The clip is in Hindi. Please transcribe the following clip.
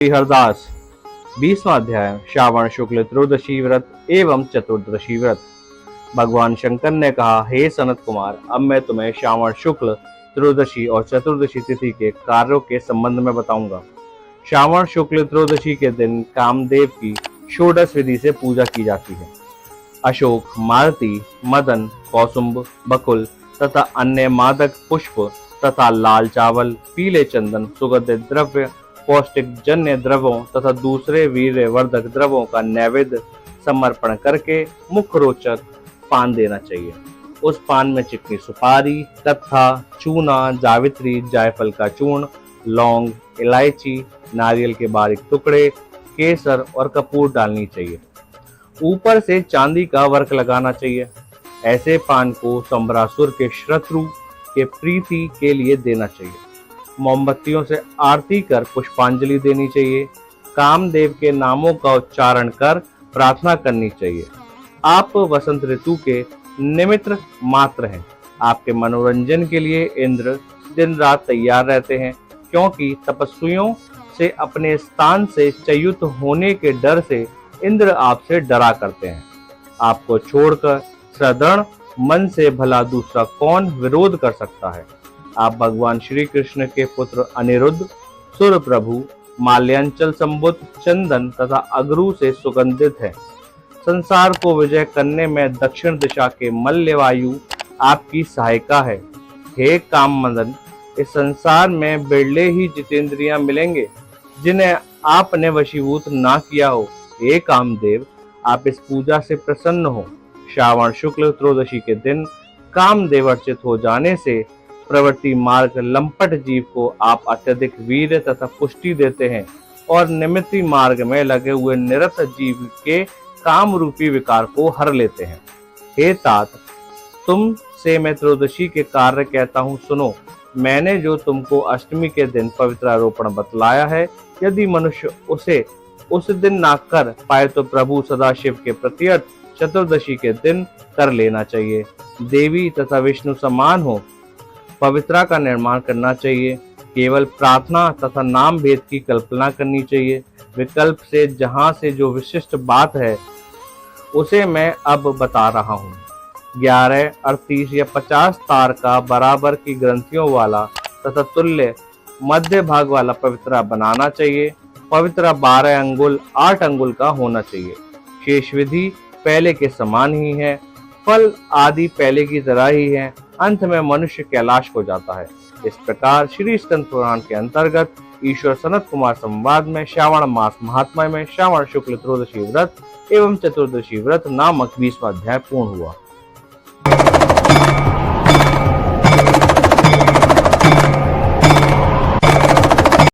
श्री हरदास 20वां अध्याय श्रावण शुक्ल त्रयोदशी व्रत एवं चतुर्दशी व्रत। भगवान शंकर ने कहा, हे सनत कुमार, अब मैं तुम्हें श्रावण शुक्ल त्रयोदशी और चतुर्दशी तिथि के कार्यों के संबंध में बताऊंगा। श्रावण शुक्ल त्रयोदशी के दिन कामदेव की षोडश विधि से पूजा की जाती है। अशोक, मालती, मदन, कौसुंभ, बकुल तथा अन्य मादक पुष्प तथा लाल चावल, पीले चंदन, सुगंधित द्रव्य, पौष्टिक जन्य द्रव्यों तथा दूसरे वीर्य वर्धक द्रव्यों का नैवेद्य समर्पण करके मुख रोचक पान देना चाहिए। उस पान में चिकनी सुपारी तथा चूना, जावित्री, जायफल का चूर्ण, लौंग, इलायची, नारियल के बारीक टुकड़े, केसर और कपूर डालनी चाहिए। ऊपर से चांदी का वर्क लगाना चाहिए। ऐसे पान को संबरासुर के शत्रु के प्रीति के लिए देना चाहिए। मोमबत्तियों से आरती कर पुष्पांजलि देनी चाहिए। कामदेव के नामों का उच्चारण कर प्रार्थना करनी चाहिए। आप वसंत ऋतु के निमित्त मात्र हैं। आपके मनोरंजन के लिए इंद्र दिन रात तैयार रहते हैं, क्योंकि तपस्वियों से अपने स्थान से च्युत होने के डर से इंद्र आपसे डरा करते हैं। आपको छोड़कर सदृढ़ मन से भला दूसरा कौन विरोध कर सकता है। आप भगवान श्री कृष्ण के पुत्र अनिरुद्ध, सुर प्रभु, माल्यांचल संबुद्ध, चंदन तथा अगरू से सुगंधित है। संसार को विजय करने में दक्षिण दिशा के मल्लवायु आपकी सहायिका है। हे काम मदन, इस संसार में बिरले ही जितेंद्रियां मिलेंगे जिन्हें आपने वशीभूत ना किया हो। हे कामदेव, आप इस पूजा से प्रसन्न हो। श्रावण शुक्ल त्रयोदशी के दिन कामदेव अर्चित हो जाने से प्रवृत्ति मार्ग लंपट जीव को आप अत्यधिक वीर्य तथा पुष्टि देते हैं और निमित्ति मार्ग में लगे हुए निरत जीव के काम रूपी विकार को हर लेते हैं। हे तात, तुम से मैं त्रयोदशी के कार्य कहता हूँ, सुनो। मैंने जो तुमको अष्टमी के दिन पवित्रारोपण बतलाया है, यदि मनुष्य उसे उस दिन ना कर पाए तो प्रभु सदाशिव के प्रत्यर्थ चतुर्दशी के दिन कर लेना चाहिए। देवी तथा विष्णु समान हो पवित्रा का निर्माण करना चाहिए। केवल प्रार्थना तथा नाम भेद की कल्पना करनी चाहिए। विकल्प से जहाँ से जो विशिष्ट बात है उसे मैं अब बता रहा हूँ। 11, 38 या 50 तार का बराबर की ग्रंथियों वाला तथा तुल्य मध्य भाग वाला पवित्रा बनाना चाहिए। पवित्रा 12 अंगुल 8 अंगुल का होना चाहिए। शेष विधि पहले के समान ही है। फल आदि पहले की तरह ही है। अंत में मनुष्य कैलाश को जाता है। इस प्रकार श्री स्कंद पुराण के अंतर्गत ईश्वर सनत कुमार संवाद में श्रावण मास महात्म्य में श्रावण शुक्ल त्रयोदशी व्रत एवं चतुर्दशी व्रत नामक 20वां अध्याय पूर्ण हुआ।